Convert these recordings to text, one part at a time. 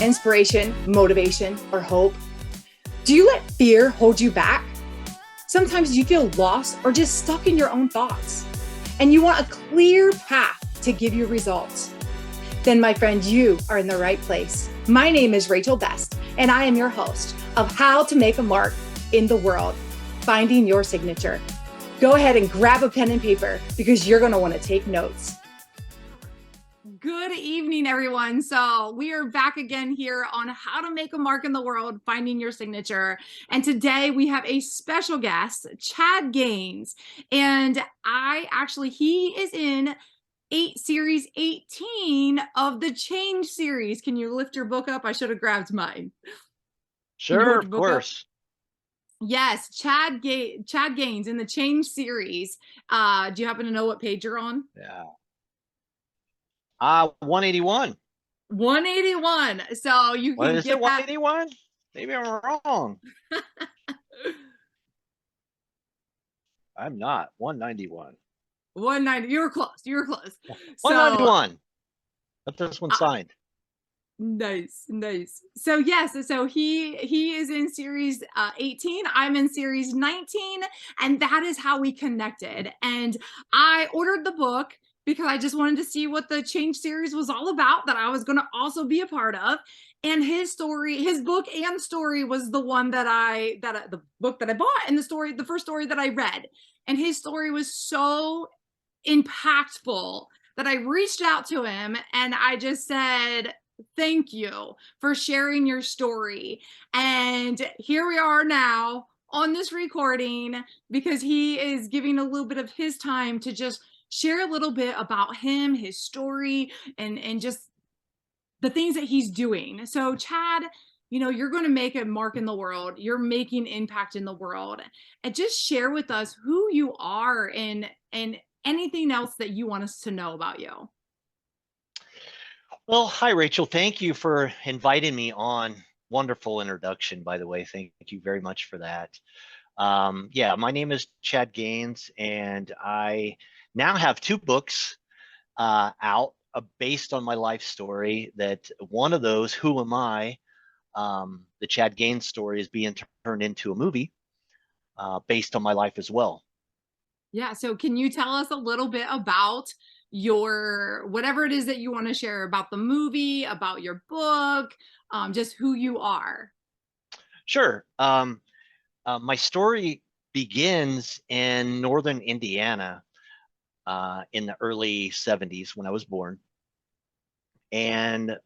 inspiration, motivation, or hope? Do you let fear hold you back? Sometimes you feel lost or just stuck in your own thoughts, and you want a clear path to give you results. Then, my friend, you are in the right place. My name is Rachel Best, and I am your host of How to Make a Mark in the World, Finding Your Signature. Go ahead and grab a pen and paper because you're going to want to take notes. Good evening, everyone. So we are back again here on How to Make a Mark in the World, Finding Your Signature. And today we have a special guest, Chad Gaines. And he is in series 18 of the Change series. Can you lift your book up? I should have grabbed mine. Sure, of course. Yes, Chad Gaines in the Change series. Do you happen to know what page you're on? Yeah. 181. 181. So you What can is it? get that. 181? Maybe I'm wrong. I'm not. 191. 190. You were close. You were close. 191. But this one signed. Nice. So yes, so he is in series 18. I'm in series 19, and that is how we connected. And I ordered the book because I just wanted to see what the Change series was all about, that I was going to also be a part of. And his book and story was the one the book that I bought, and the first story that I read. And his story was so impactful that I reached out to him and I just said, thank you for sharing your story. And here we are now on this recording because he is giving a little bit of his time to just share a little bit about him, his story, and just the things that he's doing. So Chad, you're going to make a mark in the world. You're making impact in the world. And just share with us who you are and anything else that you want us to know about you. Well, hi, Rachel. Thank you for inviting me on. Wonderful introduction, by the way. Thank you very much for that. Yeah, my name is Chad Gaines, and I now have two books out based on my life story. That one of those, Who Am I? The Chad Gaines story is being turned into a movie based on my life as well. Yeah. So can you tell us a little bit about whatever it is that you want to share about the movie, about your book, just who you are? Sure. My story begins in northern Indiana in the early 70s when I was born. And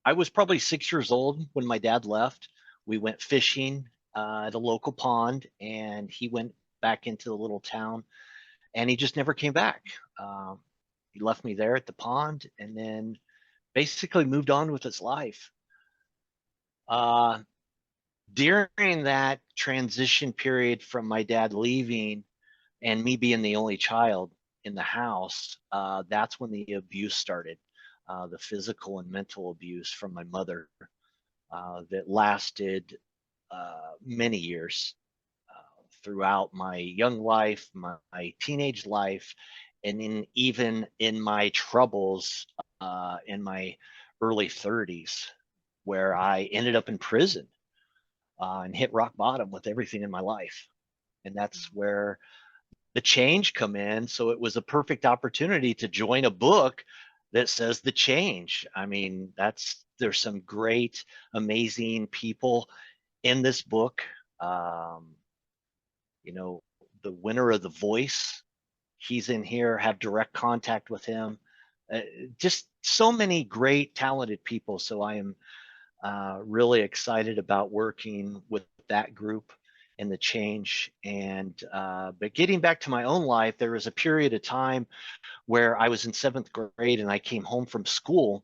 I was probably 6 years old when my dad left. We went fishing at a local pond, and he went back into the little town, and he just never came back. He left me there at the pond and then basically moved on with his life. During that transition period from my dad leaving and me being the only child in the house, that's when the abuse started, the physical and mental abuse from my mother that lasted many years throughout my young life, my teenage life, and even in my troubles in my early 30s, where I ended up in prison and hit rock bottom with everything in my life. And that's where the change come in. So it was a perfect opportunity to join a book that says the change. I mean, there's some great, amazing people in this book. The winner of The Voice, he's in here, have direct contact with him. Just so many great, talented people. So I am really excited about working with that group and the change. But getting back to my own life, there was a period of time where I was in 7th grade and I came home from school,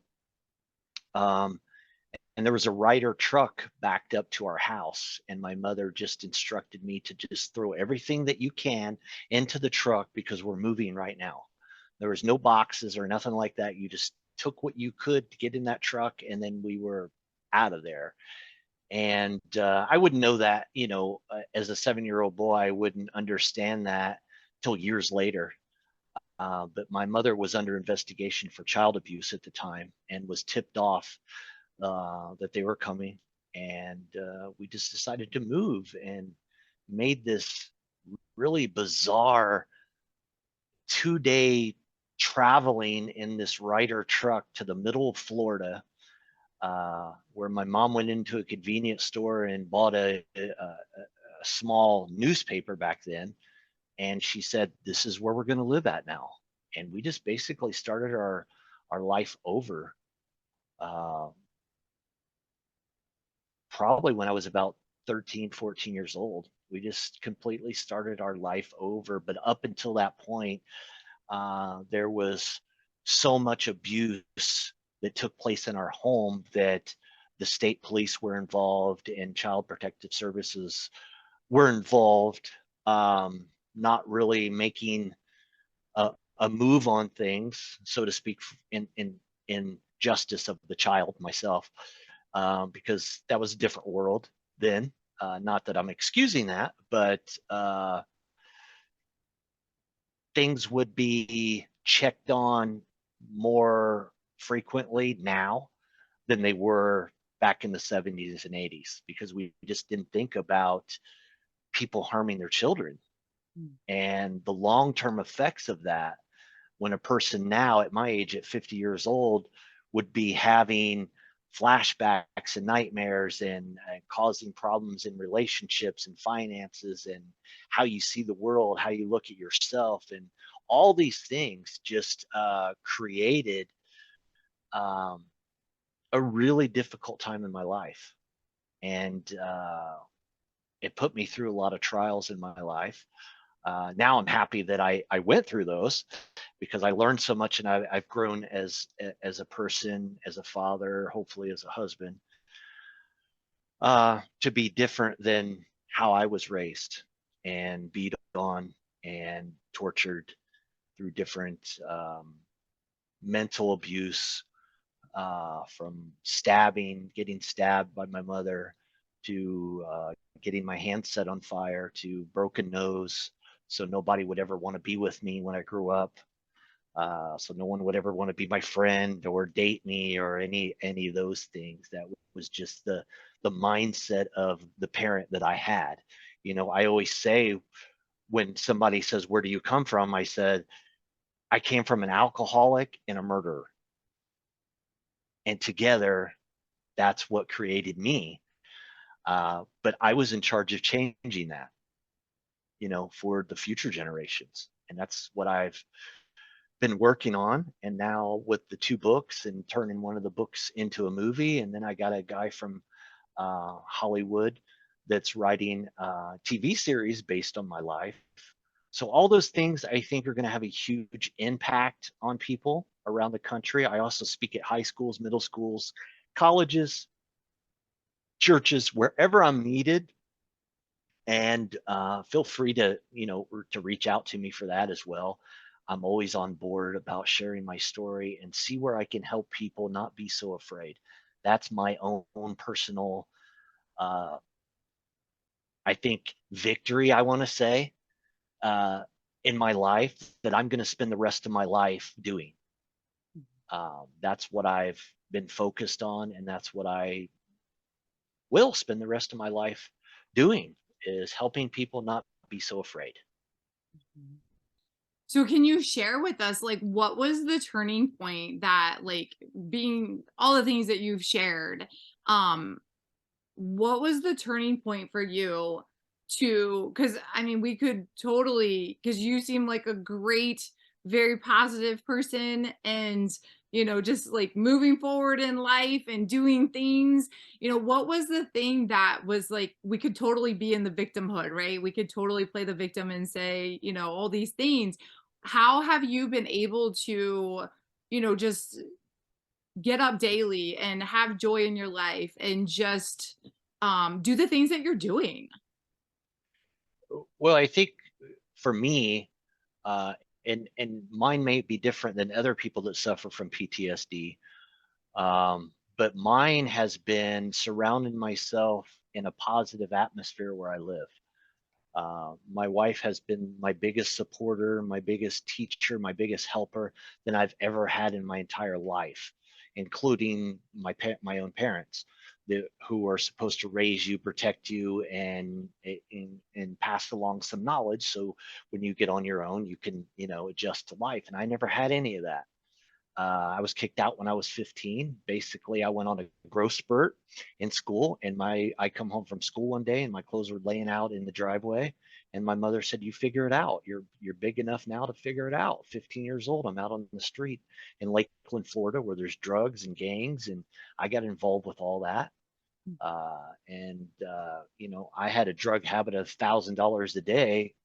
and there was a Ryder truck backed up to our house, and my mother just instructed me to just throw everything that you can into the truck because we're moving right now. There was no boxes or nothing like that. You just took what you could to get in that truck, and then we were out of there. And I wouldn't know that, as a 7-year-old boy, I wouldn't understand that till years later. But my mother was under investigation for child abuse at the time and was tipped off that they were coming, and we just decided to move and made this really bizarre 2 day traveling in this Ryder truck to the middle of Florida, where my mom went into a convenience store and bought a small newspaper back then. And she said, "This is where we're going to live at now." And we just basically started our life over. Uh, Probably when I was about 13, 14 years old. We just completely started our life over. But up until that point, there was so much abuse that took place in our home that the state police were involved and child protective services were involved, not really making a, a move on things, so to speak, in justice of the child myself, because that was a different world then. Not that I'm excusing that, but things would be checked on more frequently now than they were back in the 70s and 80s, because we just didn't think about people harming their children and the long-term effects of that. When a person now at my age, at 50 years old, would be having flashbacks and nightmares and causing problems in relationships and finances and how you see the world, how you look at yourself, and all these things just created um, a really difficult time in my life. And it put me through a lot of trials in my life. Now I'm happy that I went through those, because I learned so much, and I've grown as a person, as a father, hopefully as a husband, to be different than how I was raised and beat on and tortured through different mental abuse, from stabbing, getting stabbed by my mother, to getting my hand set on fire, to broken nose, so nobody would ever want to be with me when I grew up. So no one would ever want to be my friend or date me or any of those things. That was just the mindset of the parent that I had. You know, I always say, when somebody says, "Where do you come from?" I said, "I came from an alcoholic and a murderer, and together that's what created me." But I was in charge of changing that, you know, for the future generations, and that's what I've been working on. And now with the 2 books and turning one of the books into a movie, and then I got a guy from Hollywood that's writing a TV series based on my life. So all those things I think are going to have a huge impact on people around the country. I also speak at high schools, middle schools, colleges, churches, wherever I'm needed. And feel free to, you know, to reach out to me for that as well. I'm always on board about sharing my story and see where I can help people not be so afraid. That's my own personal, uh, I think, victory, I want to say, uh, in my life, that I'm going to spend the rest of my life doing. That's what I've been focused on, and that's what I will spend the rest of my life doing, is helping people not be so afraid. So can you share with us, like, what was the turning point that, like, being all the things that you've shared, um what was the turning point for you to, because I mean, we could totally, because you seem like a great, very positive person, and just like moving forward in life and doing things. What was the thing that was like, we could totally be in the victimhood, right? We could totally play the victim and say, all these things. How have you been able to, just get up daily and have joy in your life and just do the things that you're doing? Well, I think for me, uh, and mine may be different than other people that suffer from PTSD, but mine has been surrounding myself in a positive atmosphere where I live. My wife has been my biggest supporter, my biggest teacher, my biggest helper than I've ever had in my entire life. including my own parents, who are supposed to raise you, protect you, and pass along some knowledge. So when you get on your own, you can, adjust to life. And I never had any of that. I was kicked out when I was 15. Basically, I went on a growth spurt in school, and I come home from school one day, and my clothes were laying out in the driveway, and my mother said, "You figure it out. You're big enough now to figure it out." 15 years old, I'm out on the street in Lakeland, Florida, where there's drugs and gangs, and I got involved with all that. I had a drug habit of $1,000 a day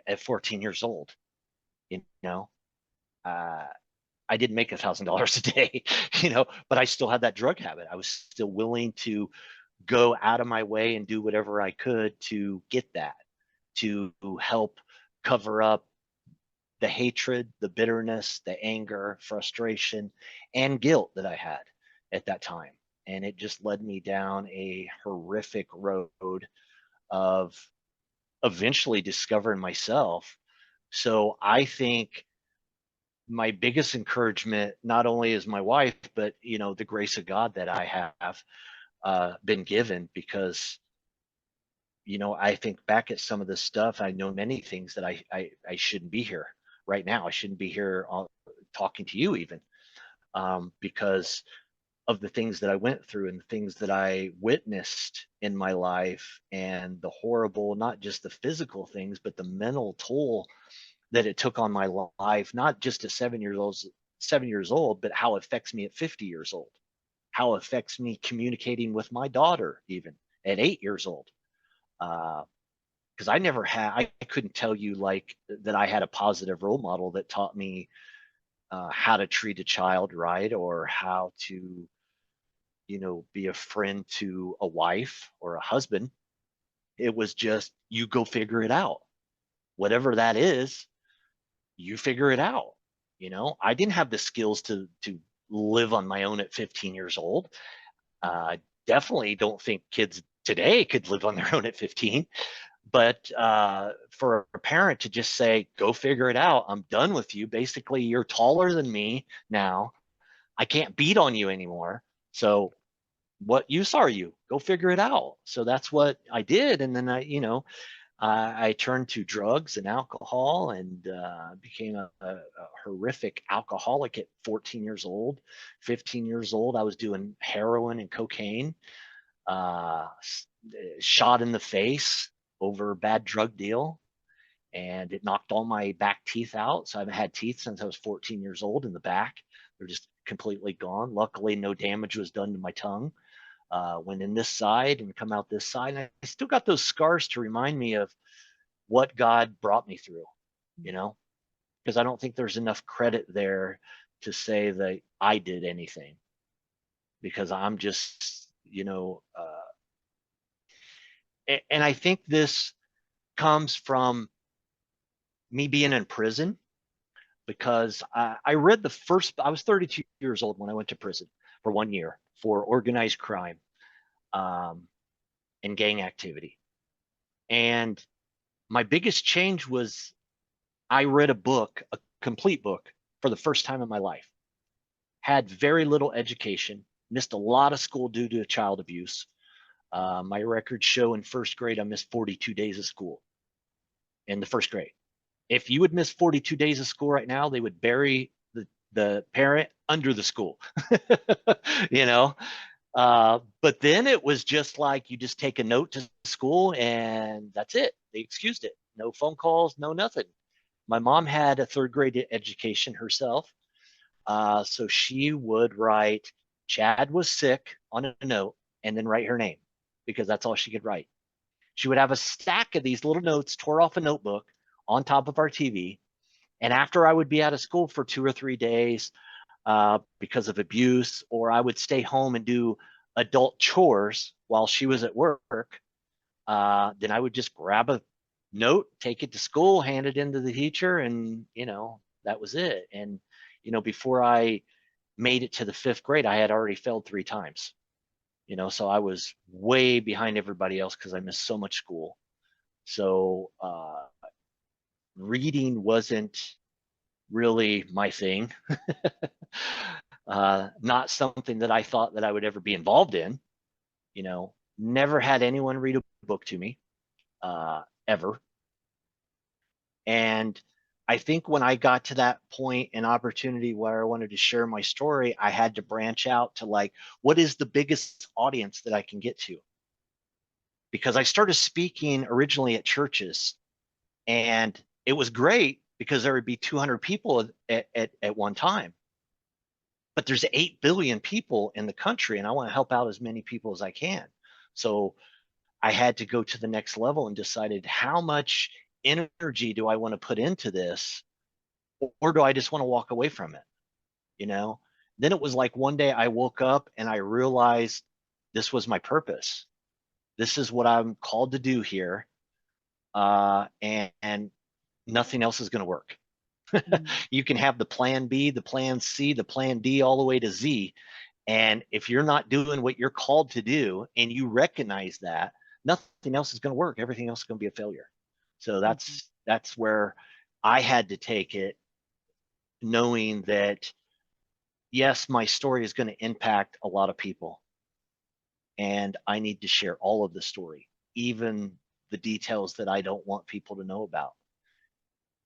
at 14 years old. You know, uh, I didn't make $1,000 a day, but I still had that drug habit. I was still willing to go out of my way and do whatever I could to get that, to help cover up the hatred, the bitterness, the anger, frustration, and guilt that I had at that time. And it just led me down a horrific road of eventually discovering myself. So I think my biggest encouragement not only is my wife, but the grace of God that I have been given, because I think back at some of this stuff. I know many things that I shouldn't be here right now. I shouldn't be here talking to you even, because of the things that I went through and the things that I witnessed in my life, and the horrible, not just the physical things, but the mental toll that it took on my life, not just at 7 years old, but how it affects me at 50 years old, how it affects me communicating with my daughter, even at 8 years old. Because I couldn't tell you like that I had a positive role model that taught me how to treat a child right, or how to, be a friend to a wife or a husband. It was just, you go figure it out. Whatever that is, you figure it out. I didn't have the skills to live on my own at 15 years old. Definitely don't think kids today could live on their own at 15. But for a parent to just say, go figure it out, I'm done with you. Basically, you're taller than me now. I can't beat on you anymore. So what use are you? Go figure it out. So that's what I did. And then I turned to drugs and alcohol, and became a horrific alcoholic at 14 years old. 15 years old, I was doing heroin and cocaine, uh, shot in the face over a bad drug deal, and it knocked all my back teeth out. So I haven't had teeth since I was 14 years old in the back. They're just completely gone. Luckily, no damage was done to my tongue. Went in this side and come out this side. And I still got those scars to remind me of what God brought me through, because I don't think there's enough credit there to say that I did anything, because I'm just, and I think this comes from me being in prison, because I read I was 32 years old when I went to prison for 1 year for organized crime, and gang activity. And my biggest change was I read a book, a complete book, for the first time in my life. Had very little education, missed a lot of school due to child abuse. My records show in first grade, I missed 42 days of school in the first grade. If you would miss 42 days of school right now, they would bury the parent under the school, you know? But then it was just like, you just take a note to school and that's it. They excused it. No phone calls, no nothing. My mom had a third grade education herself. So she would write, Chad was sick on a note, and then write her name, because that's all she could write. She would have a stack of these little notes tore off a notebook on top of our TV. And after I would be out of school for 2 or 3 days because of abuse, or I would stay home and do adult chores while she was at work, then I would just grab a note, take it to school, hand it into the teacher, and that was it. And before I made it to the fifth grade, I had already failed 3 times. So I was way behind everybody else because I missed so much school. So reading wasn't really my thing. Not something that I thought that I would ever be involved in. Never had anyone read a book to me, ever. And I think when I got to that point and opportunity where I wanted to share my story, I had to branch out to like, what is the biggest audience that I can get to? Because I started speaking originally at churches, and it was great because there would be 200 people at one time. But there's 8 billion people in the country, and I want to help out as many people as I can. So I had to go to the next level and decided, how much energy do I want to put into this, or do I just want to walk away from it? You know? Then it was like one day I woke up and I realized this was my purpose. This is what I'm called to do here. And nothing else is going to work. You can have the plan B, the plan C, the plan D, all the way to Z. And if you're not doing what you're called to do and you recognize that, nothing else is going to work. Everything else is going to be a failure. So that's where I had to take it, knowing that yes, my story is going to impact a lot of people, and I need to share all of the story, even the details that I don't want people to know about,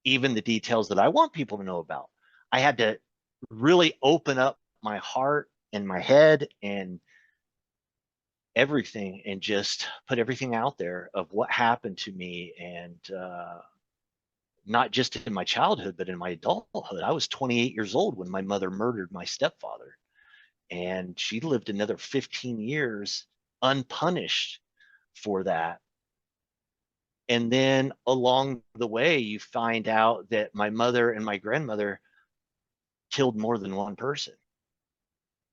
even the details that I want people to know about. I had to really open up my heart and my head and everything, and just put everything out there of what happened to me. And not just in my childhood, but in my adulthood. I was 28 years old when my mother murdered my stepfather, and she lived another 15 years unpunished for that. And then along the way, you find out that my mother and my grandmother killed more than one person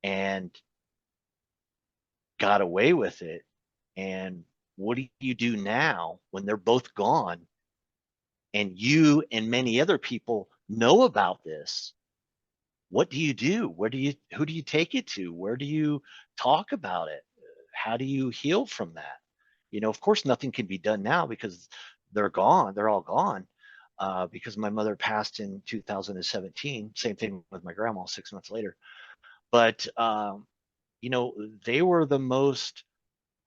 and got away with it. And what do you do now when they're both gone and you and many other people know about this? What do you do? Who do you take it to? Where do you talk about it? How do you heal from that? Of course, nothing can be done now because they're gone. They're all gone. Because my mother passed in 2017. Same thing with my grandma 6 months later. But they were the most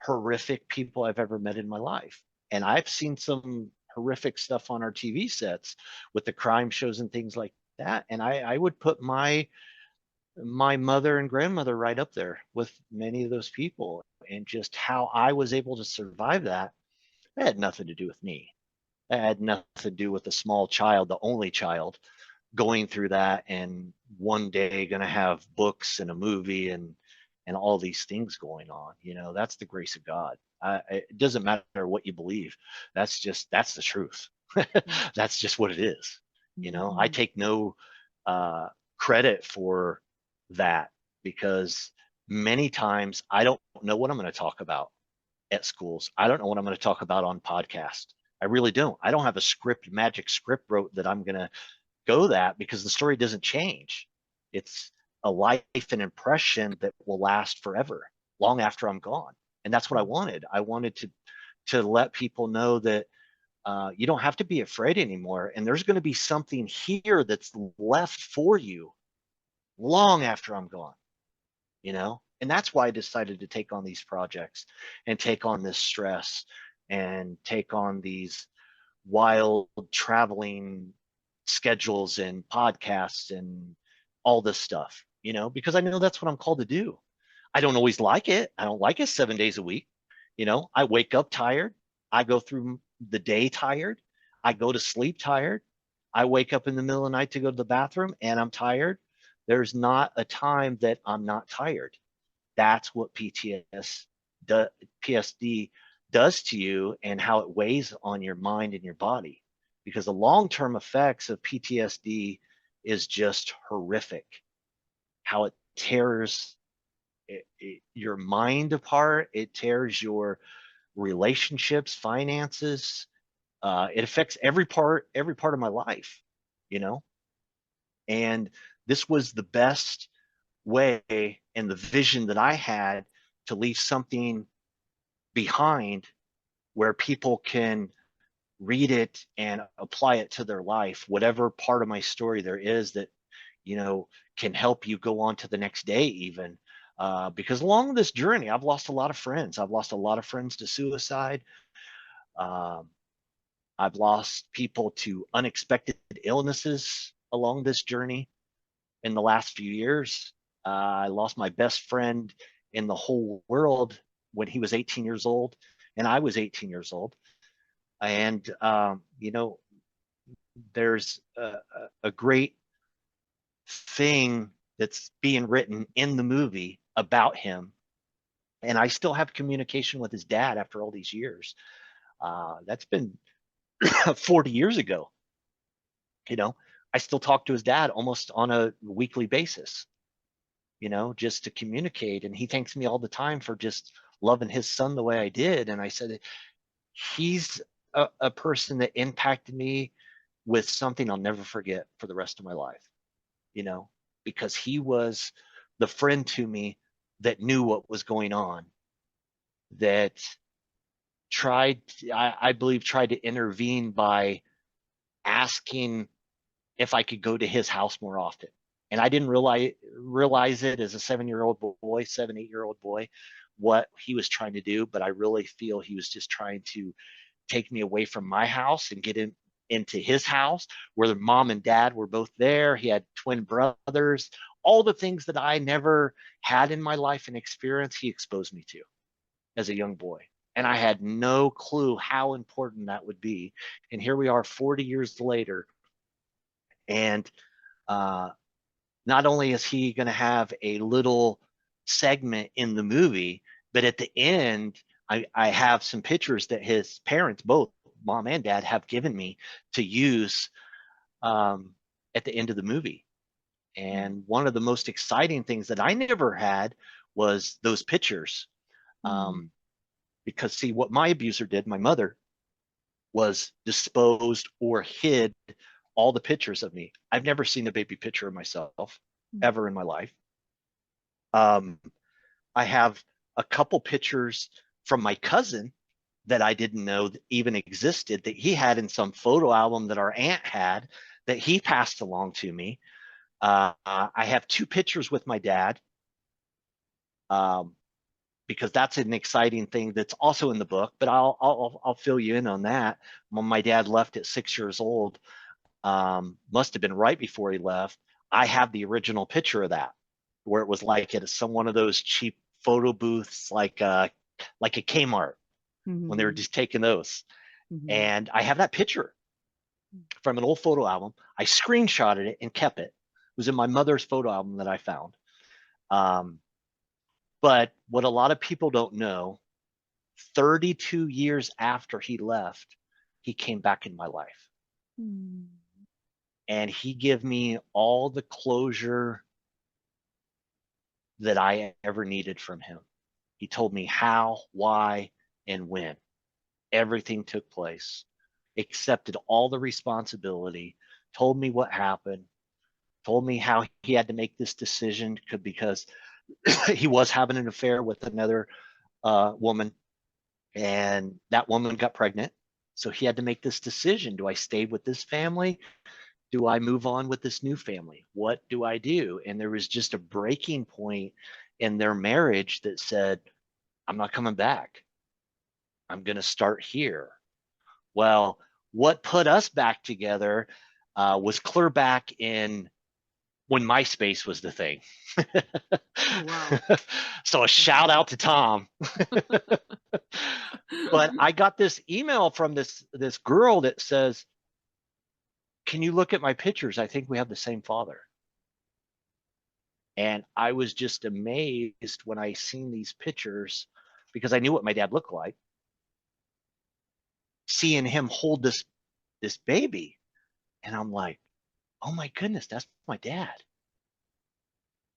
horrific people I've ever met in my life. And I've seen some horrific stuff on our TV sets with the crime shows and things like that. And I would put my mother and grandmother right up there with many of those people. And just how I was able to survive that, that had nothing to do with me. That had nothing to do with the small child, the only child, going through that, and one day going to have books and a movie and all these things going on. That's the grace of God. It doesn't matter what you believe. That's the truth. That's just what it is. I take no credit for that, because many times I don't know what I'm going to talk about at schools. I don't know what I'm going to talk about on podcast. I really don't. I don't have a magic script wrote that I'm going to go that, because the story doesn't change. It's a life and impression that will last forever, long after I'm gone. And that's what I wanted. I wanted to let people know that you don't have to be afraid anymore. And there's going to be something here that's left for you long after I'm gone, And that's why I decided to take on these projects and take on this stress and take on these wild traveling schedules and podcasts and all this stuff, because I know that's what I'm called to do. I don't always like it. I don't like it 7 days a week. I wake up tired. I go through the day tired. I go to sleep tired. I wake up in the middle of the night to go to the bathroom and I'm tired. There's not a time that I'm not tired. That's what PTSD does to you, and how it weighs on your mind and your body. Because the long-term effects of PTSD is just horrific. How it tears your mind apart. It tears your relationships, finances. It affects every part of my life, you know. And this was the best way and the vision that I had to leave something behind where people can read it and apply it to their life, whatever part of my story there is that you know, can help you go on to the next day even. Because along this journey, I've lost a lot of friends. I've lost a lot of friends to suicide. Um, I've lost people to unexpected illnesses along this journey in the last few years. I lost my best friend in the whole world when he was 18 years old, and I was 18 years old. And, you know, there's a great thing that's being written in the movie about him. And I still have communication with his dad after all these years. That's been 40 years ago. You know, I still talk to his dad almost on a weekly basis, you know, just to communicate. And he thanks me all the time for just loving his son the way I did. And I said, he's a person that impacted me with something I'll never forget for the rest of my life, you know, because he was the friend to me that knew what was going on, that tried, I believe, tried to intervene by asking if I could go to his house more often. And I didn't realize it as a 7-year-old boy, 8-year-old boy, what he was trying to do. But I really feel he was just trying to take me away from my house and get into his house where the mom and dad were both there. He had twin brothers, all the things that I never had in my life and experience, he exposed me to as a young boy. And I had no clue how important that would be. And here we are 40 years later. And uh, not only is he going to have a little segment in the movie, but at the end, I have some pictures that his parents, both mom and dad, have given me to use um, at the end of the movie. And one of the most exciting things that I never had was those pictures. Um, because, see, what my abuser did, my mother, was disposed or hid all the pictures of me. I've never seen a baby picture of myself ever in my life. Um, I have a couple pictures from my cousin that I didn't know that even existed, that he had in some photo album that our aunt had, that he passed along to me. I have 2 pictures with my dad, um, because that's an exciting thing that's also in the book. But I'll fill you in on that. When my dad left at 6 years old, must have been right before he left. I have the original picture of that, where it was like at some one of those cheap photo booths, like a Kmart, when they were just taking those. And I have that picture from an old photo album. I screenshotted it and kept it. It was in my mother's photo album that I found. But what a lot of people don't know, 32 years after he left, he came back in my life. And he gave me all the closure that I ever needed from him. He told me how, why, and when everything took place, accepted all the responsibility, told me what happened, told me how he had to make this decision because he was having an affair with another woman, and that woman got pregnant. So he had to make this decision. Do I stay with this family? Do I move on with this new family? What do I do? And there was just a breaking point in their marriage that said, I'm not coming back. I'm going to start here. Well, what put us back together was clear back in when MySpace was the thing. Oh, wow. So a shout out to Tom. But I got this email from this girl that says, can you look at my pictures? I think we have the same father. And I was just amazed when I seen these pictures, because I knew what my dad looked like, seeing him hold this baby. And I'm like, oh my goodness, that's my dad.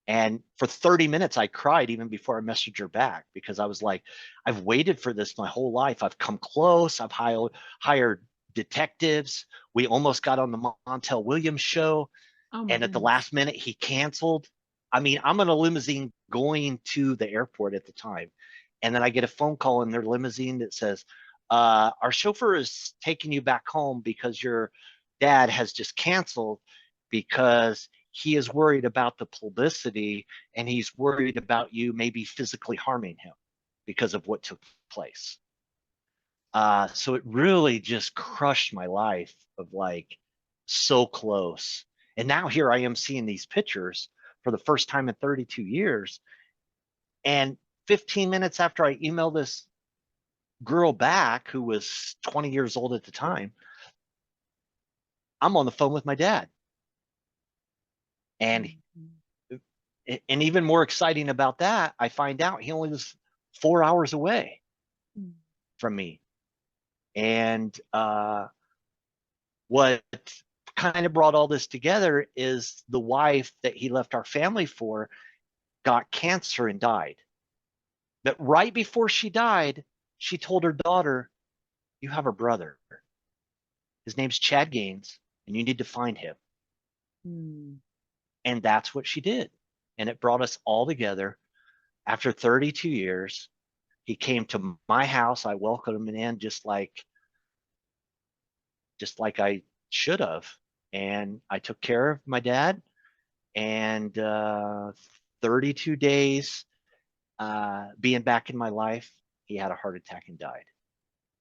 And for 30 minutes, I cried even before I messaged her back, because I was like, I've waited for this my whole life. I've come close. I've hired detectives. We almost got on the Montel Williams show. Oh my And at the goodness. last minute, he canceled. I mean, I'm in a limousine going to the airport at the time. And then I get a phone call in their limousine that says, our chauffeur is taking you back home because your dad has just canceled because he is worried about the publicity, and he's worried about you maybe physically harming him because of what took place. So it really just crushed my life of like so close. And now here I am seeing these pictures for the first time in 32 years. And 15 minutes after I emailed this girl back, who was 20 years old at the time, I'm on the phone with my dad. And and even more exciting about that, I find out he only was 4 hours away from me. And what kind of brought all this together is the wife that he left our family for got cancer and died. But right before she died, she told her daughter, "You have a brother. His name's Chad Gaines, and you need to find him." And that's what she did. And it brought us all together. After 32 years, he came to my house. I welcomed him in just like I should have. And I took care of my dad. And 32 days being back in my life, he had a heart attack and died.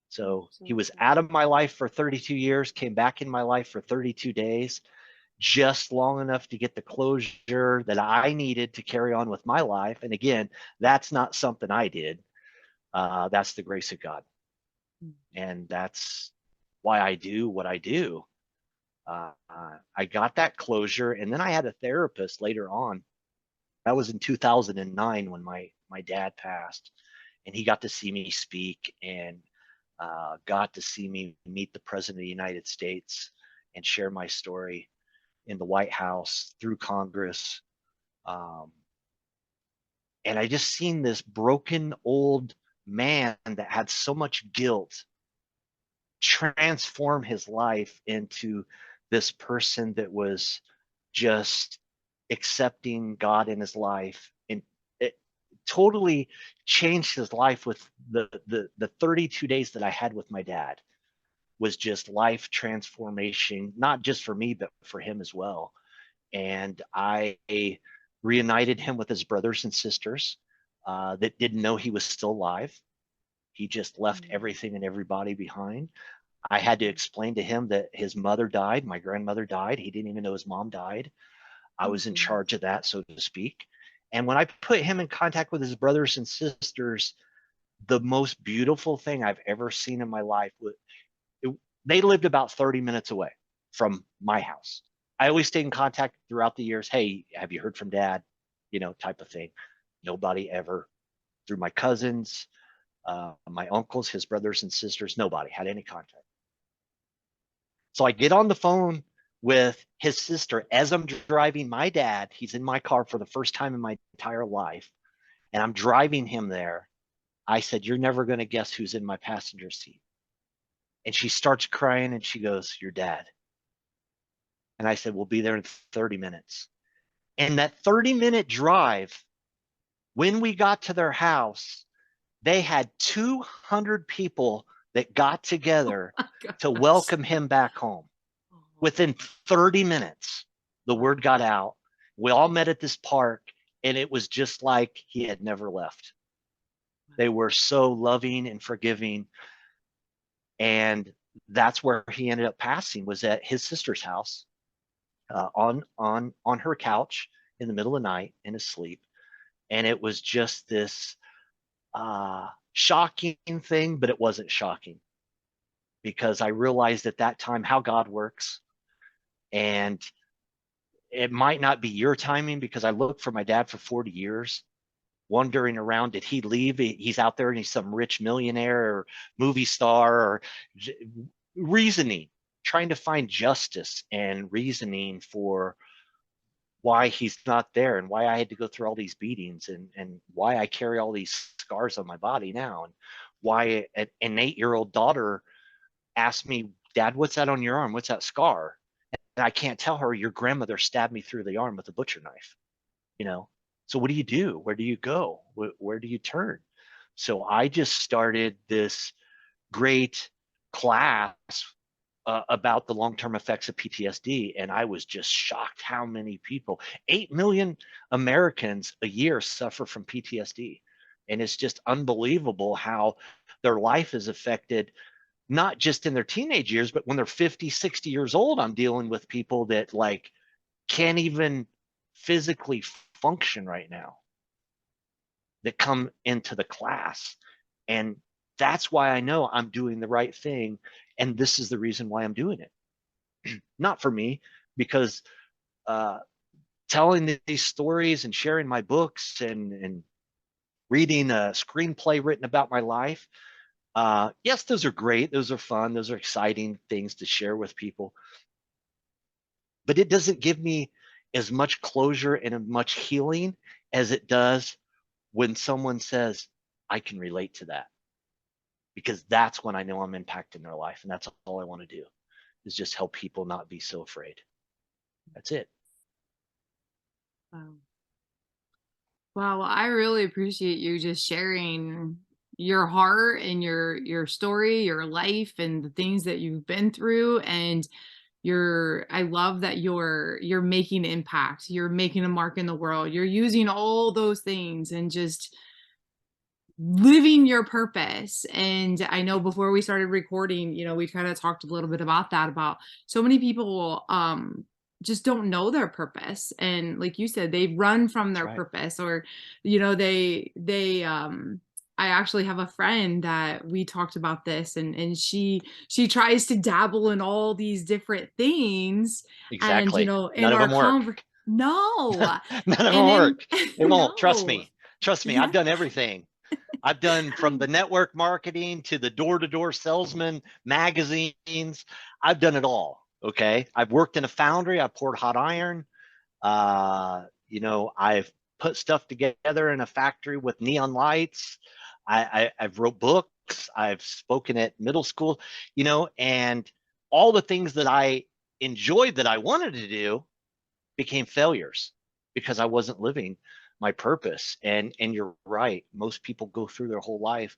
So he was out of my life for 32 years, came back in my life for 32 days, just long enough to get the closure that I needed to carry on with my life. And again, that's not something I did. That's the grace of God. And that's why I do what I do. I got that closure, and then I had a therapist later on. That was in 2009 when my dad passed, and he got to see me speak and got to see me meet the President of the United States and share my story in the White House, through Congress. And I just seen this broken old man that had so much guilt transform his life into this person that was just accepting God in his life. And it totally changed his life. With the 32 days that I had with my dad was just life transformation, not just for me, but for him as well. And I reunited him with his brothers and sisters that didn't know he was still alive. He just left everything and everybody behind. I had to explain to him that his mother died, my grandmother died. He didn't even know his mom died. I was in charge of that, so to speak. And when I put him in contact with his brothers and sisters, the most beautiful thing I've ever seen in my life was they lived about 30 minutes away from my house. I always stayed in contact throughout the years. Hey, have you heard from dad? Type of thing. Nobody ever. Through my cousins, my uncles, his brothers and sisters, nobody had any contact. So I get on the phone with his sister as I'm driving my dad. He's in my car for the first time in my entire life, and I'm driving him there. I said, "You're never going to guess who's in my passenger seat." And she starts crying and she goes, "Your dad." And I said, "We'll be there in 30 minutes. And that 30-minute drive, when we got to their house, they had 200 people that got together to welcome him back home. Within 30 minutes, the word got out. We all met at this park, and it was just like he had never left. They were so loving and forgiving. And that's where he ended up passing, was at his sister's house, on her couch in the middle of the night in his sleep. And it was just this shocking thing, but it wasn't shocking, because I realized at that time how God works. And it might not be your timing, because I looked for my dad for 40 years, wondering around, did he leave? He's out there and he's some rich millionaire or movie star, or reasoning, trying to find justice and reasoning for why he's not there, and why I had to go through all these beatings, and why I carry all these scars on my body now, and why an 8-year-old daughter asked me, "Dad, what's that on your arm? What's that scar?" And I can't tell her, "Your grandmother stabbed me through the arm with a butcher knife." So what do you do? Where do you go? Where do you turn? So I just started this great class about the long-term effects of PTSD, and I was just shocked how many people, 8 million Americans a year suffer from PTSD. And it's just unbelievable how their life is affected, not just in their teenage years, but when they're 50, 60 years old. I'm dealing with people that like can't even physically function right now that come into the class. And that's why I know I'm doing the right thing. And this is the reason why I'm doing it. Not for me, because uh, telling these stories and sharing my books and reading a screenplay written about my life, yes, those are great. Those are fun. Those are exciting things to share with people. But it doesn't give me as much closure and as much healing as it does when someone says, I can relate to that. Because that's when I know I'm impacting their life. And that's all I want to do, is just help people not be so afraid. That's it. Wow. Wow, I really appreciate you just sharing your heart and your story, your life and the things that you've been through, and I love that you're making impact. You're making a mark in the world. You're using all those things and just living your purpose. And I know before we started recording, we kind of talked a little bit about that, about so many people just don't know their purpose, and like you said, they run from That's their right. purpose, or they I actually have a friend that we talked about this, and she tries to dabble in all these different things, and Exactly. in None of our them work. no, None of them and then work. They won't. Trust no, me. Trust me. I've yeah. done everything. I've done from the network marketing to the door-to-door salesman, magazines. I've done it all. Okay. I've worked in a foundry. I poured hot iron. I've put stuff together in a factory with neon lights. I've wrote books. I've spoken at middle school, and all the things that I enjoyed that I wanted to do became failures because I wasn't living my purpose. And you're right. Most people go through their whole life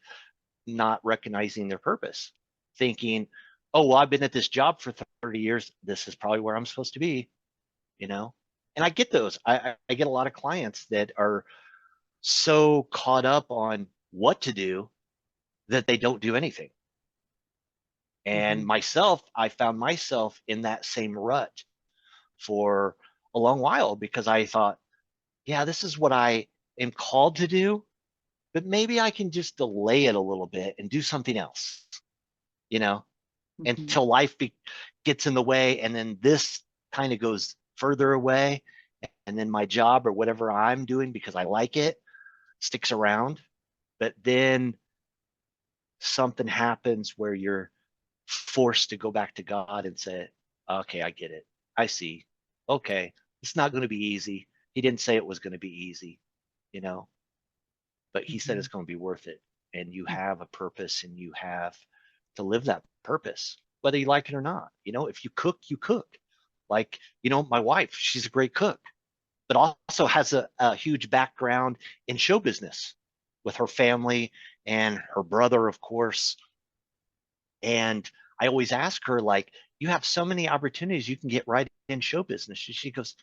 not recognizing their purpose, thinking, oh, well, I've been at this job for 30 years. This is probably where I'm supposed to be, you know? And I get those. I get a lot of clients that are so caught up on what to do that they don't do anything. And Mhm, myself, I found myself in that same rut for a long while because I thought, yeah, this is what I am called to do, but maybe I can just delay it a little bit and do something else, you know, mhm, until life gets in the way. And then this kind of goes further away. And then my job or whatever I'm doing because I like it sticks around. But then something happens where you're forced to go back to God and say, okay, I get it. I see. Okay, it's not going to be easy. He didn't say it was going to be easy, you know, but he said it's mhm, going to be worth it. And you mhm, have a purpose and you have to live that purpose, whether you like it or not. If you cook, you cook. Like, my wife, she's a great cook, but also has a huge background in show business with her family and her brother, of course. And I always ask her, like, you have so many opportunities, you can get right in show business. And she goes,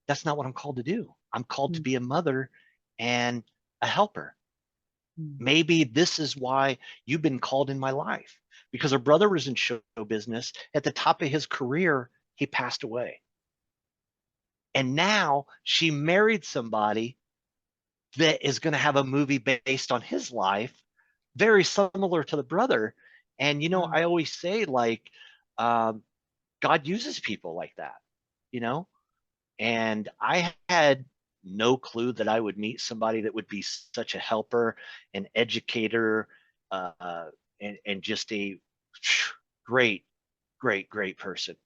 that's not what I'm called to do. I'm called to mhm, be a mother and a helper. mhm, Maybe this is why you've been called in my life, because her brother was in show business. At the top of his career, he passed away. And now she married somebody that is going to have a movie based on his life, very similar to the brother. And, wow, I always say, like, um, God uses people like that, you know? And I had no clue that I would meet somebody that would be such a helper, an educator, and just a great, great, great person.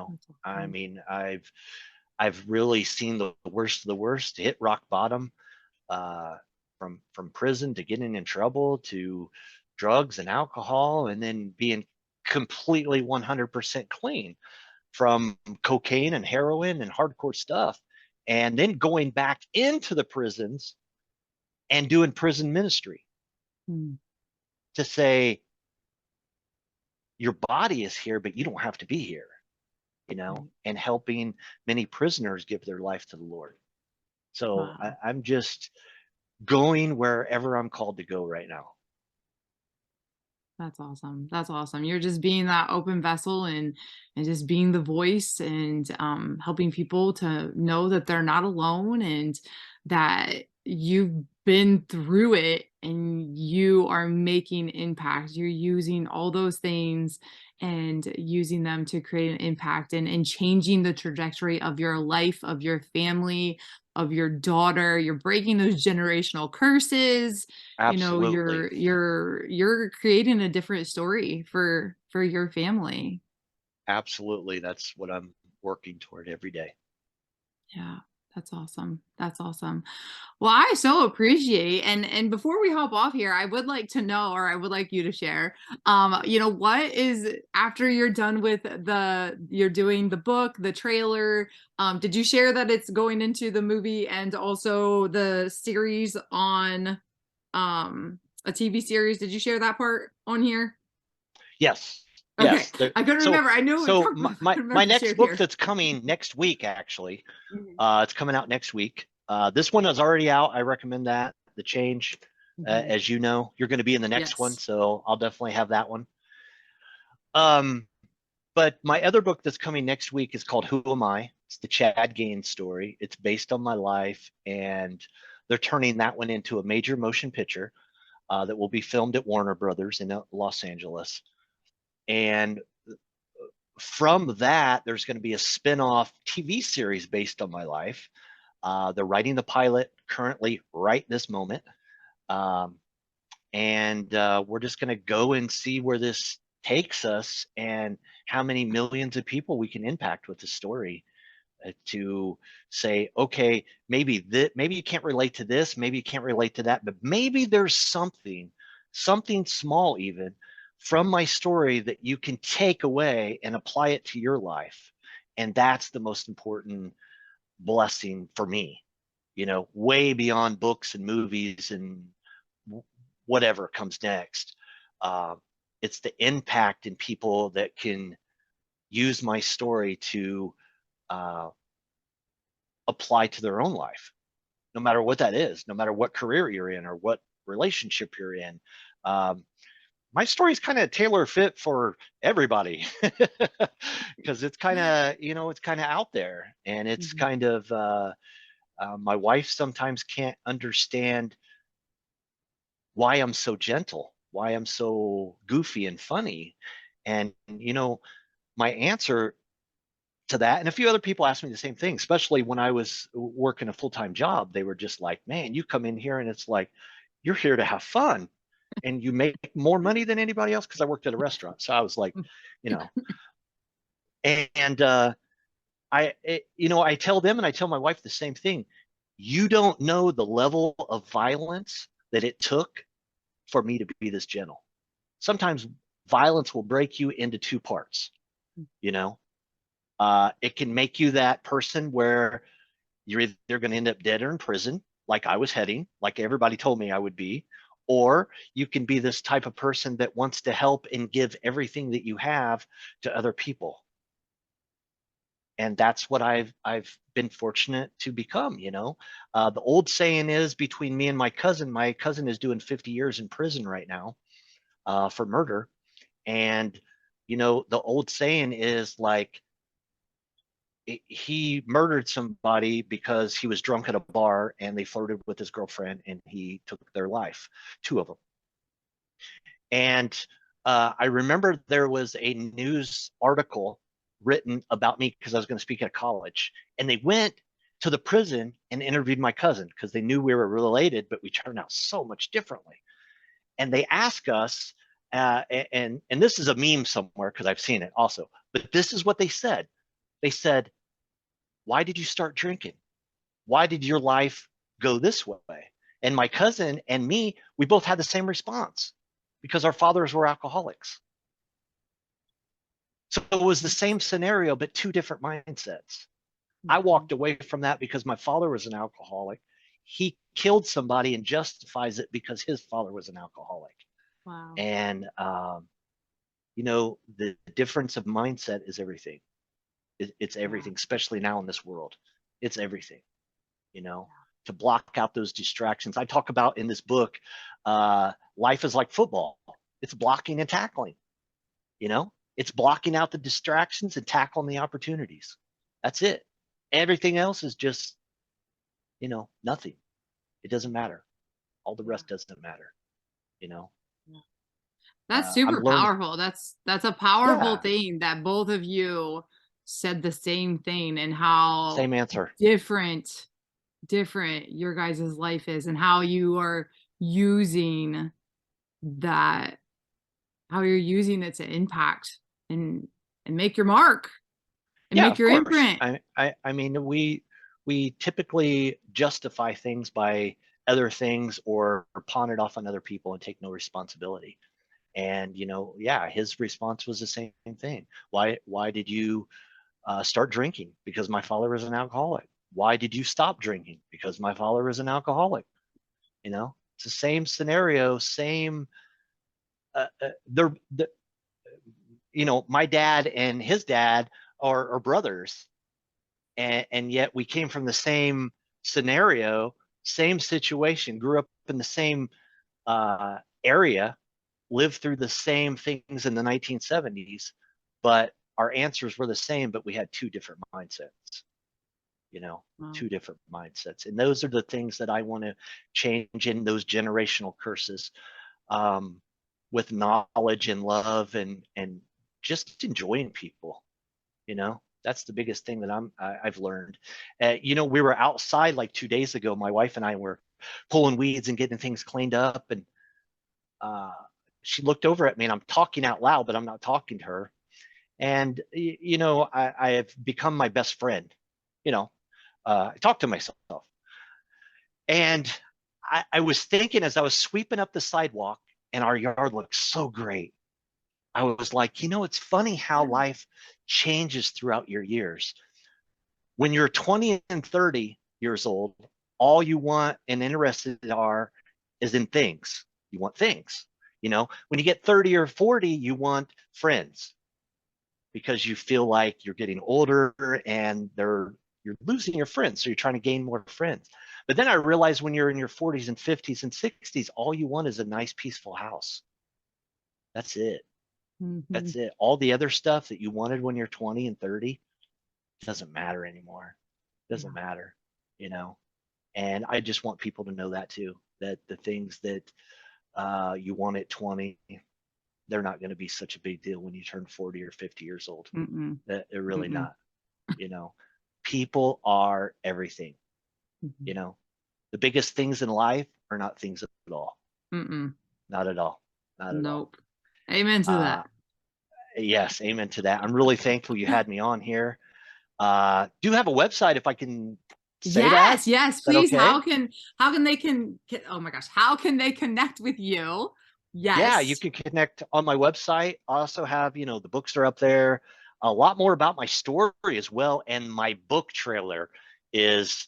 that's I awesome. mean, I've really seen the worst of the worst hit rock bottom, uh, from prison to getting in trouble to drugs and alcohol, and then being completely 100% clean from cocaine and heroin and hardcore stuff, and then going back into the prisons and doing prison ministry Mm, to say, your body is here, but you don't have to be here, Right. and helping many prisoners give their life to the Lord. So Wow. I'm just going wherever I'm called to go right now. That's awesome. That's awesome. You're just being that open vessel and just being the voice and helping people to know that they're not alone and that you've been through it and you are making impact. You're using all those things and using them to create an impact and changing the trajectory of your life, of your family, of your daughter. You're breaking those generational curses. You know, Absolutely. you're creating a different story for your family. Absolutely. That's what I'm working toward every day. Yeah, that's awesome. That's awesome. Well, I so appreciate and before we hop off here, I would like to know, or I would like you to share, what is after you're done with you're doing the book, the trailer, did you share that it's going into the movie and also the series on a TV series? Did you share that part on here? Yes. Okay, Yes. I couldn't So remember. I know we so talked my, about, I my couldn't my remember if you next shared book here. that's coming next week, actually, Mhm, it's coming out next week. This one is already out. I recommend that. The Change, mhm. as you know, you're going to be in the next one, Yes. so I'll definitely have that one. Um, but my other book that's coming next week is called Who Am I? It's the Chad Gaines story. It's based on my life, and they're turning that one into a major motion picture that will be filmed at Warner Brothers in Los Angeles. And from that, there's going to be a spin-off TV series based on my life. They're writing the pilot currently right this moment. Um, and we're just going to go and see where this takes us and how many millions of people we can impact with the story, to say, okay, maybe you can't relate to this, maybe you can't relate to that, but maybe there's something small even from my story that you can take away and apply it to your life. And that's the most important blessing for me, way beyond books and movies and whatever comes next. Uh, it's the impact in people that can use my story to uh, apply to their own life, no matter what that is, no matter what career you're in or what relationship you're in. Um, my story is kind of tailor fit for everybody because it's kind of, it's kind of out there, and it's Mhm, kind of, my wife sometimes can't understand why I'm so gentle, why I'm so goofy and funny. And, my answer to that, and a few other people asked me the same thing, especially when I was working a full-time job. They were just like, man, you come in here and it's like, you're here to have fun and you make more money than anybody else, because I worked at a restaurant. So I was like, you know, and I tell them and I tell my wife the same thing. You don't know the level of violence that it took for me to be this gentle. Sometimes violence will break you into two parts, you know. It can make you that person where you're either going to end up dead or in prison, like I was heading, like everybody told me I would be, or you can be this type of person that wants to help and give everything that you have to other people. And that's what I've been fortunate to become. The old saying is, between me and my cousin is doing 50 years in prison right now, for murder. And the old saying is like, he murdered somebody because he was drunk at a bar and they flirted with his girlfriend and he took their life, two of them. And I remember there was a news article written about me because I was going to speak at a college, and they went to the prison and interviewed my cousin because they knew we were related, but we turned out so much differently. And they asked us, and this is a meme somewhere because I've seen it also, but this is what they said. They said, why did you start drinking? Why did your life go this way? And my cousin and me, we both had the same response, because our fathers were alcoholics. So it was the same scenario, but two different mindsets. I mhm. walked away from that because my father was an alcoholic. He killed somebody and justifies it because his father was an alcoholic. Wow. And The difference of mindset is everything. It's Yeah. everything, especially now in this world. It's everything, you know, to block out those distractions. I talk about in this book, life is like football. It's blocking and tackling, it's blocking out the distractions and tackling the opportunities. That's it. Everything else is just, nothing. It doesn't matter. All the Yeah. rest doesn't matter, you know. Yeah. That's I'm super learning. powerful. That's a powerful Yeah, thing that both of you said the same thing, and how same answer. different your guys' life is, and how you are using that, how you're using it to impact and make your mark and Yeah, make of your course. imprint. I mean, we typically justify things by other things or pawn it off on other people and take no responsibility. And yeah, his response was the same thing. Why did you start drinking? Because my father was an alcoholic. Why did you stop drinking? Because my father was an alcoholic. It's the same scenario, same. They're my dad and his dad are brothers, and yet we came from the same scenario, same situation, grew up in the same area, lived through the same things in the 1970s, but our answers were the same, but we had two different mindsets, you know, Wow. two different mindsets. And those are the things that I want to change in those generational curses, um, with knowledge and love and just enjoying people, that's the biggest thing that I've learned. We were outside like 2 days ago. My wife and I were pulling weeds and getting things cleaned up, and uh, she looked over at me, and I'm talking out loud, but I'm not talking to her. And I have become my best friend. I talk to myself, and I was thinking as I was sweeping up the sidewalk, and our yard looked so great. I was like, it's funny how life changes throughout your years. When you're 20 and 30 years old, all you want and interested are is in things. You want things. When you get 30 or 40, you want friends because you feel like you're getting older and you're losing your friends. So you're trying to gain more friends. But then I realized when you're in your 40s and 50s and 60s, all you want is a nice, peaceful house. That's it. Mm-hmm. That's it. All the other stuff that you wanted when you're 20 and 30 doesn't matter anymore. Doesn't Yeah. matter, you know. And I just want people to know that too, that the things that you want at 20, they're not going to be such a big deal when you turn 40 or 50 years old. Mm-mm. They're really Mm-mm. not, you know. People are everything, Mm-mm. you know. The biggest things in life are not things at all. Mm-mm. Not at all. Not at all. Nope. Amen to Uh, that. yes, amen to that. I'm really thankful you had me on here. Do you have a website if I can say that? Yes, yes, Is that please. okay? How can they oh my gosh, how can they connect with you? Yeah, you Yes. can connect on my website. I also have, the books are up there. A lot more about my story as well. And my book trailer is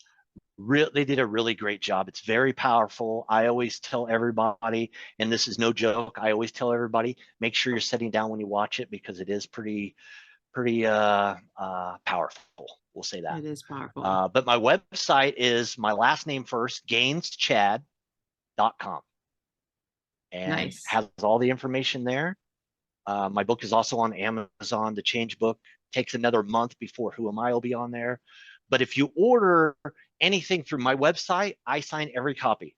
real. They did a really great job. It's very powerful. I always tell everybody, and this is no joke, I always tell everybody, make sure you're sitting down when you watch it because it is pretty powerful. We'll say that. It is powerful. But my website is my last name first, gainschad.com, and Nice. has all the information there. My book is also on Amazon. The Change book takes another month before Who Am I will be on there. But if you order anything through my website, I sign every copy.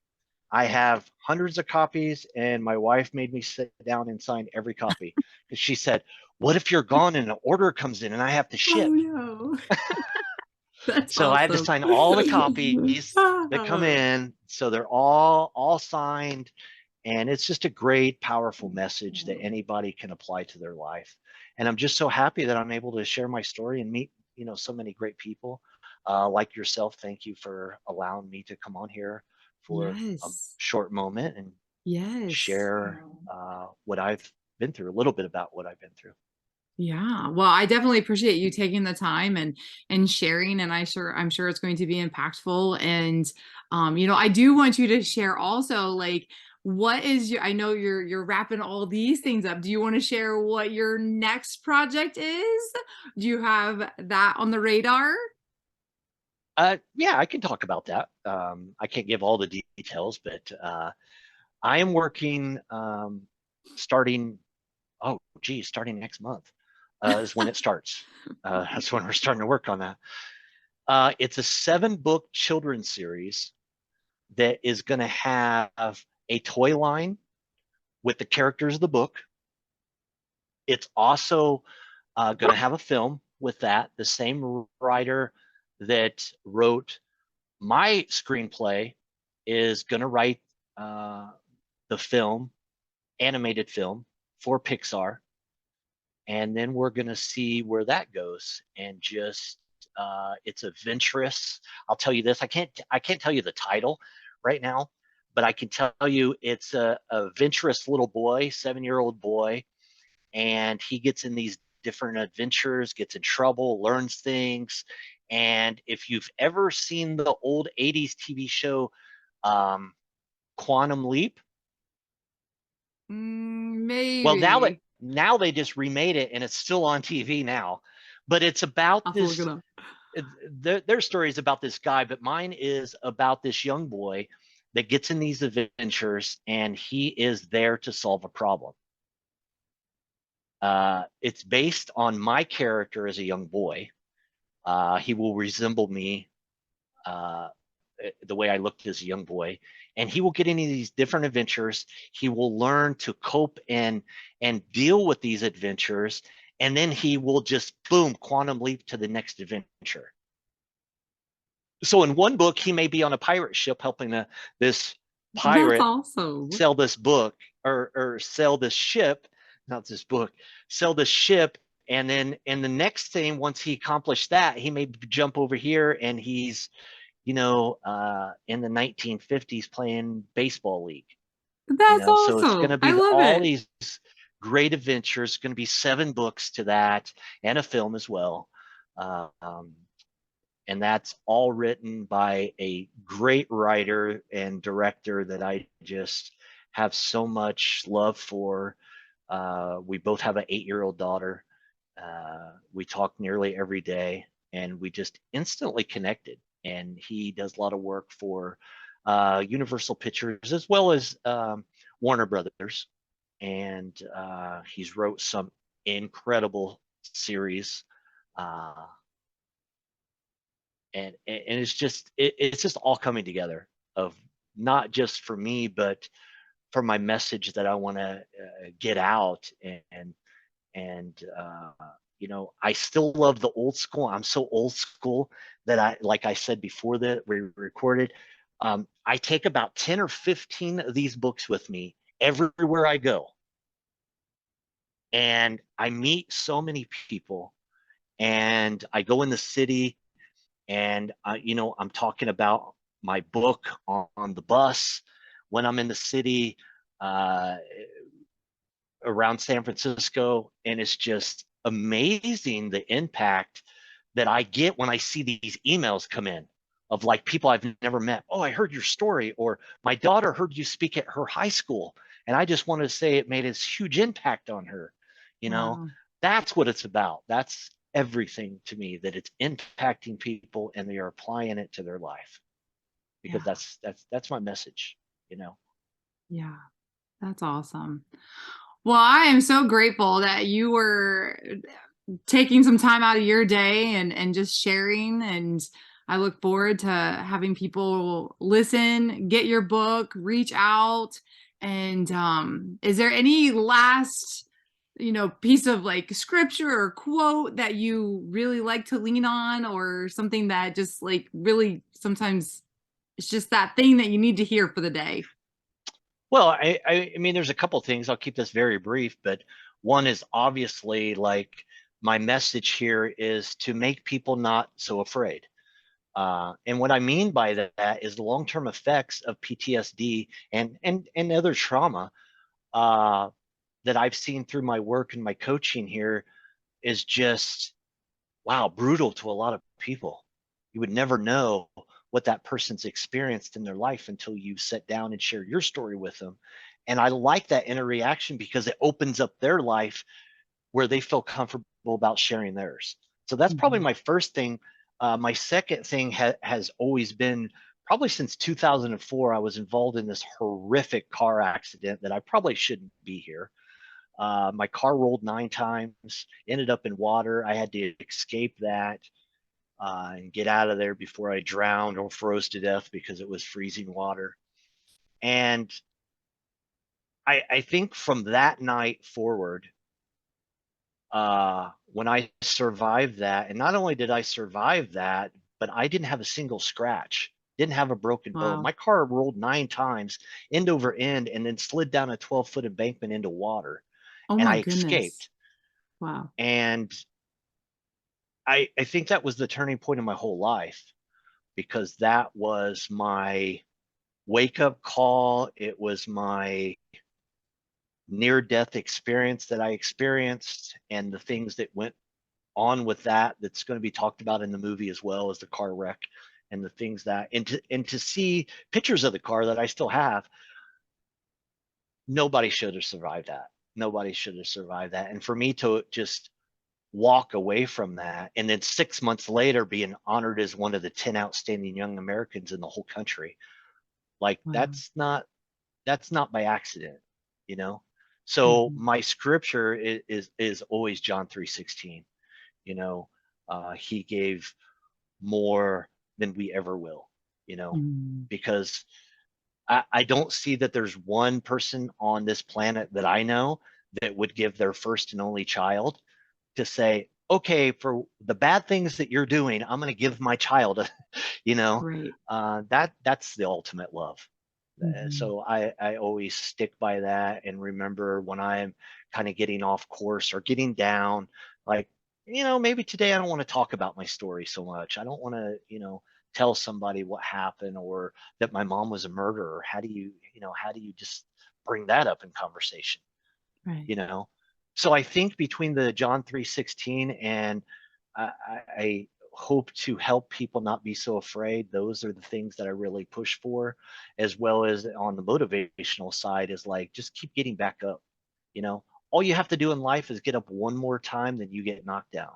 I have hundreds of copies, and my wife made me sit down and sign every copy because she said, "What if you're gone and an order comes in and I have to Oh ship?" no. That's So I had to awesome. sign all the copies that come in, so they're all signed, and it's just a great, powerful message that anybody can apply to their life. And I'm just so happy that I'm able to share my story and meet, so many great people like yourself. Thank you for allowing me to come on here for a Yes. short moment and Yes. share what I've been through, a little bit about what I've been through. Yeah. Well, I definitely appreciate you taking the time and sharing, and I'm sure it's going to be impactful. And I do want you to share also, like, what is your, I know you're wrapping all these things up. Do you want to share what your next project is? Do you have that on the radar? Yeah, I can talk about that. I can't give all the details, but I am working starting. Oh, geez, starting next month is when it starts. That's when we're starting to work on that. It's a 7-book children's series that is going to have a toy line with the characters of the book. It's also going to have a film with that. The same writer that wrote my screenplay is going to write uh, the film, animated film for Pixar, and then we're going to see where that goes. And just it's adventurous. I'll tell you this: I can't tell you the title right now, but I can tell you it's a adventurous little boy, 7-year-old boy, and he gets in these different adventures, gets in trouble, learns things. And if you've ever seen the old 80s TV show um, Quantum Leap, well, Maybe. now they just remade it and it's still on TV now. But it's about I'll have to look it this. up. Their story is about this guy, but mine is about this young boy that gets in these adventures and he is there to solve a problem. It's based on my character as a young boy. He will resemble me, uh, the way I looked as a young boy, and he will get into these different adventures. He will learn to cope and deal with these adventures, and then he will just boom, quantum leap to the next adventure. So in one book, he may be on a pirate ship helping this That's pirate awesome. sell this book or sell this ship, not this book, sell this ship. And then in the next thing, once he accomplished that, he may jump over here and he's, in the 1950s playing baseball league, That's so it's going awesome. to I be love all it. these great adventures, going to be 7 books to that and a film as well. Um, and that's all written by a great writer and director that I just have so much love for. We both have an 8-year-old daughter. We talk nearly every day, and we just instantly connected. And he does a lot of work for Universal Pictures as well as Warner Brothers, and he's wrote some incredible series. Uh, and it's just all coming together of not just for me but for my message that I want to get out. And I still love the old school. I'm so old school that like I said before that we recorded, I take about 10 or 15 of these books with me everywhere I go, and I meet so many people, and I go in the city, and I'm talking about my book on the bus when I'm in the city, uh, around San Francisco, and it's just amazing the impact that I get when I see these emails come in of like people I've never met. Oh, I heard your story, or my daughter heard you speak at her high school, and I just wanted to say it made a huge impact on her. You know, Wow. that's what it's about. That's everything to me, that it's impacting people and they are applying it to their life, because Yeah. that's my message, Yeah. That's awesome. Well, I am so grateful that you were taking some time out of your day and just sharing, and I look forward to having people listen, get your book, reach out. And is there any last, piece of like scripture or quote that you really like to lean on, or something that just like really sometimes it's just that thing that you need to hear for the day? Well, I mean, there's a couple things. I'll keep this very brief, but one is obviously like my message here is to make people not so afraid. And what I mean by that is the long-term effects of PTSD and other trauma uh, that I've seen through my work and my coaching here is just, wow, brutal to a lot of people. You would never know what that person's experienced in their life until you sit down and share your story with them. And I like that interaction because it opens up their life where they feel comfortable about sharing theirs. So that's probably Mhm. my first thing. My second thing has always been, probably since 2004, I was involved in this horrific car accident that I probably shouldn't be here. My car rolled 9 times, ended up in water. I had to escape that and get out of there before I drowned or froze to death because it was freezing water. And I think from that night forward, when I survived that, and not only did I survive that, but I didn't have a single scratch, didn't have a broken bone. Wow. My car rolled 9 times, end over end, and then slid down a 12-foot embankment into water, Oh and my I goodness. escaped. Wow. And I think that was the turning point of my whole life because that was my wake up call. It was my near death experience that I experienced, and the things that went on with that, that's going to be talked about in the movie as well as the car wreck and the things that, and to see pictures of the car that I still have. Nobody should have survived that. Nobody should have survived that. And for me to just walk away from that and then 6 months later being honored as one of the 10 outstanding young Americans in the whole country, like Wow. that's not by accident, you know. So Mhm. my scripture is always John 3:16. You know, he gave more than we ever will, you know, Mm. because I don't see that there's one person on this planet that I know that would give their first and only child to say, okay, for the bad things that you're doing, I'm going to give my child, you know, Right. that's the ultimate love. Mhm. So I always stick by that and remember when I'm kind of getting off course or getting down, like, maybe today I don't want to talk about my story so much. I don't want to, tell somebody what happened or that my mom was a murderer. How do you just bring that up in conversation? Right. you know so I think between the John 3:16 and I hope to help people not be so afraid. Those are the things that I really push for, as well as on the motivational side is like just keep getting back up. you know all you have to do in life is get up one more time, then you get knocked down.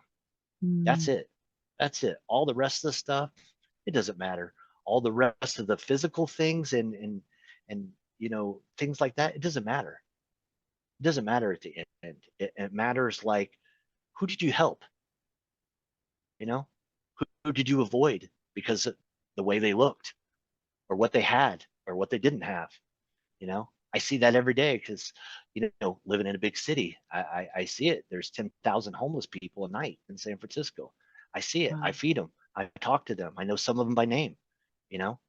That's Mm. it. That's it. All the rest of the stuff, it doesn't matter. All the rest of the physical things and things like that, it doesn't matter. It doesn't matter at the end. It matters, like, who did you help? You know, who did you avoid because of the way they looked or what they had or what they didn't have? I see that every day because, living in a big city, I see it. There's 10,000 homeless people a night in San Francisco. I see it. I Wow. feed them. I talk to them. I know some of them by name. You know,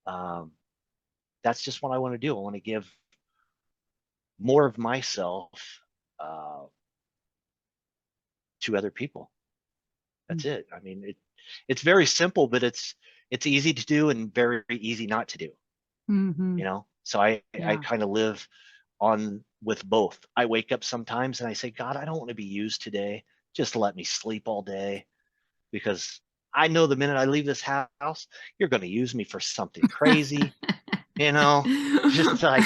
um, that's just what I want to do. I want to give more of myself uh, to other people. That's Mm. it. I mean, it's very simple, but it's easy to do and very easy not to do. Mhm. So I Yeah. kind of live on with both. I wake up sometimes and I say, God, I don't want to be used today. Just let me sleep all day because I know the minute I leave this house, you're going to use me for something crazy. You know, just like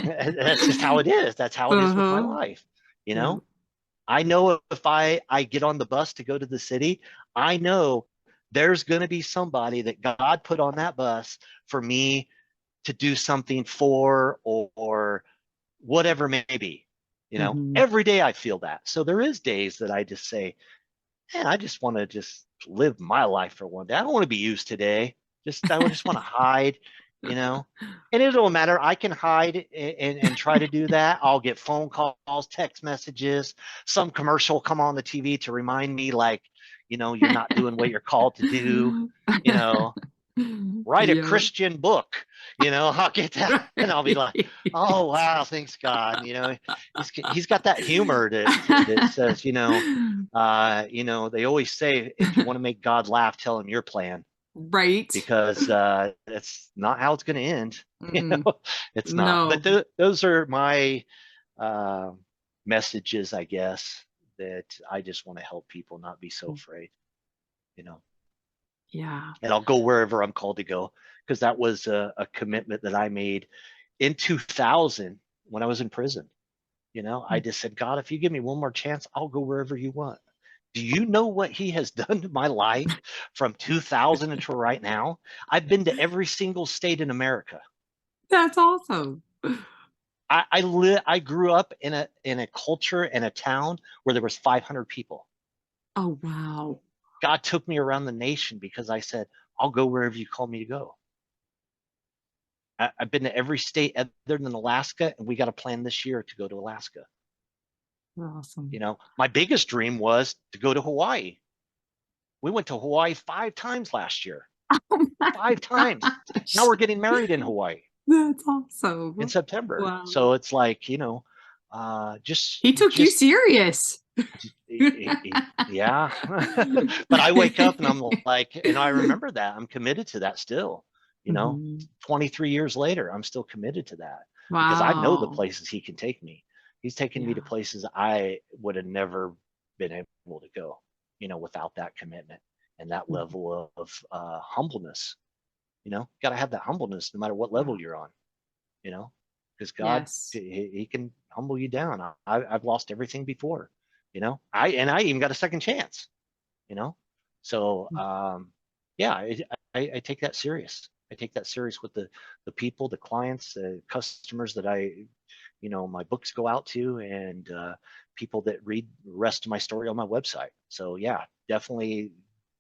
that's just how it is. That's how it is with my Uh-huh. life. You Yeah. know, I know if I get on the bus to go to the city, I know there's going to be somebody that God put on that bus for me to do something for, or whatever it may be. Mhm. Every day I feel that. So there is days that I just say, man, I just want to just live my life for one day. I don't want to be used today. I just want to hide, you know. And it don't matter. I can hide and try to do that. I'll get phone calls, text messages, some commercial come on the TV to remind me, like, you're not doing what you're called to do. You know, Write a Yep. Christian book. I'll get that, and I'll be like, oh Right. wow, thanks God. He's got that humor that says, they always say if you want to make God laugh, tell him your plan, Right. because that's not how it's going to end. Mm. It's not. But No. those are my uh, messages, I guess, that I just want to help people not be so afraid. You know. Yeah. and I'll go wherever I'm called to go, because that was a commitment that I made in 2000 when I was in prison. I just said, God, if you give me one more chance, I'll go wherever you want. Do you know what he has done to my life from 2000 until right now? I've been to every single state in America. That's awesome. I grew up in a culture and a town where there was 500 people. Oh, wow. God took me around the nation because I said, I'll go wherever you call me to go. I've been to every state other than Alaska, and we got a plan this year to go to Alaska. Awesome. My biggest dream was to go to Hawaii. We went to Hawaii 5 times last year. Oh my 5 times. Now gosh. we're getting married in Hawaii That's in awesome. September. Wow. So it's like, He took you just serious. yeah. But I wake up and I'm like, I remember that. I'm committed to that still. You know, Mhm. 23 years later, I'm still committed to that because I know the Wow. places he can take me. He's taken me to Yeah. places I would have never been able to go, without that commitment and that Mhm. level of humbleness. Got to have that humbleness no matter what Yeah. level you're on, you know, because God, Yes. he can humble you down. I've lost everything before, I even got a second chance, you know, so yeah, I take that serious. I take that serious with the people, the clients, the customers that my books go out to, and people that read the rest of my story on my website. So yeah, definitely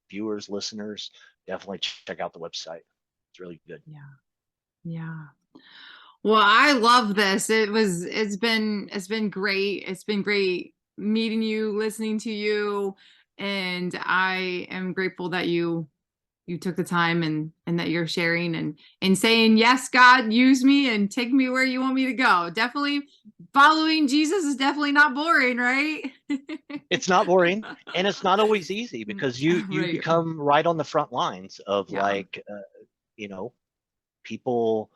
viewers, listeners, definitely check out the website. It's really good. Yeah. Yeah. Well, I love this. It's been great. It's been great meeting you, listening to you, and I am grateful that you took the time and that you're sharing and saying, yes, God, use me and take me where you want me to go. Definitely following Jesus is definitely not boring, right? It's not boring, and it's not always easy because you Right. become right on the front lines of Yeah. like you know people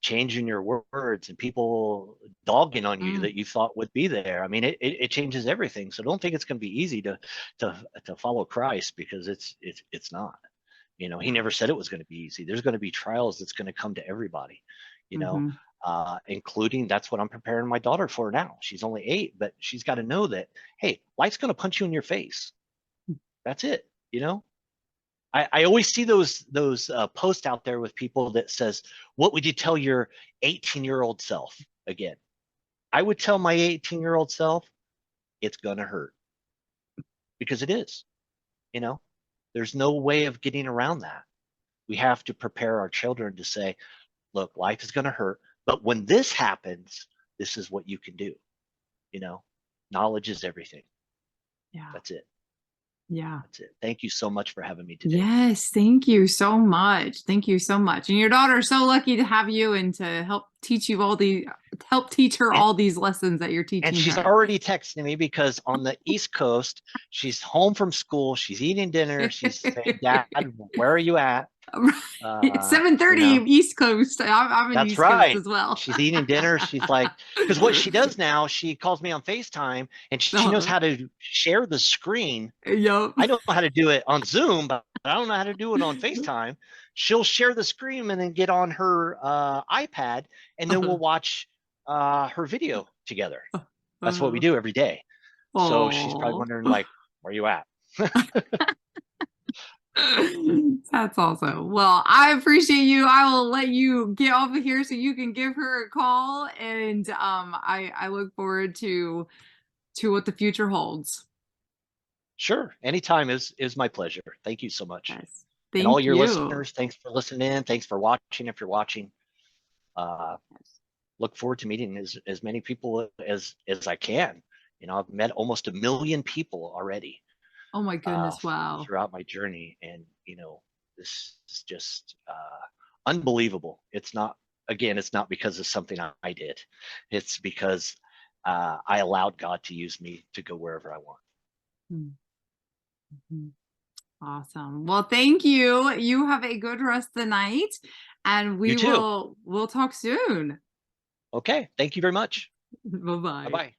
changing your words and people dogging on you Mm, that you thought would be there. I mean, it changes everything. So don't think it's going to be easy to follow Christ, because it's not. He yeah. never said it was going to be easy. There's going to be trials that's going to come to everybody, you know, Hmm. including that's what I'm preparing my daughter for now. She's only 8, but she's got to know that, hey, life's going to punch you in your face. That's it. I always see those posts out there with people that says, "What would you tell your 18-year-old self again?" I would tell my 18-year-old self, "It's gonna hurt," because it is. You know, there's no way of getting around that. We have to prepare our children to say, "Look, life is gonna hurt, but when this happens, this is what you can do." You know, knowledge is everything. Yeah. That's it. Yeah. That's it. Thank you so much for having me today. Yes, thank you so much. Thank you so much. And your daughter's so lucky to have you and to help teach her And all these lessons that you're And teaching she's her. already texting me because on the East Coast, she's home from school, she's eating dinner, she's saying, "Dad, where are you at?" Right. Uh, you 7:30 know, East Coast. I'm in that's East Coast right. as well. She's eating dinner. She's like, because what she does now, she calls me on FaceTime and she knows Uh, how to share the screen. yep. I know how to do it on Zoom, but I don't know how to do it on FaceTime. She'll share the screen and then get on her iPad, and then we'll watch her video together. That's what we do every day. So she's probably Oh. wondering, like, where you at? That's awesome. Well, I appreciate you. I will let you get off of here so you can give her a call, and I look forward to what the future holds. Sure, anytime is my pleasure. Thank you so much. Yes. And all Thank your you. listeners, thanks for listening in. Thanks for watching. If you're watching, uh, look forward to meeting as many people as I can. I've met almost 1 million people already Oh my uh, goodness, wow. throughout my journey, and this is just unbelievable. It's not, again, it's not because of something I did. It's because I allowed God to use me to go wherever I want. Mhm. Awesome. Well, thank you. You have a good rest of the night, and You too. we'll talk soon. Okay. Thank you very much. Bye Bye-bye. bye.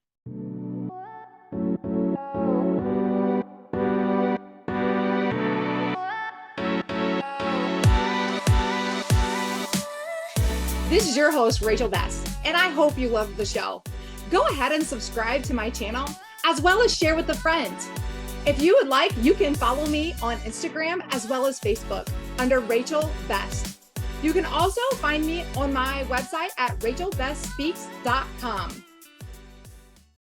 This is your host, Rachel Best, and I hope you loved the show. Go ahead and subscribe to my channel, as well as share with a friend. If you would like, you can follow me on Instagram as well as Facebook under Rachel Best. You can also find me on my website at rachelbestspeaks.com.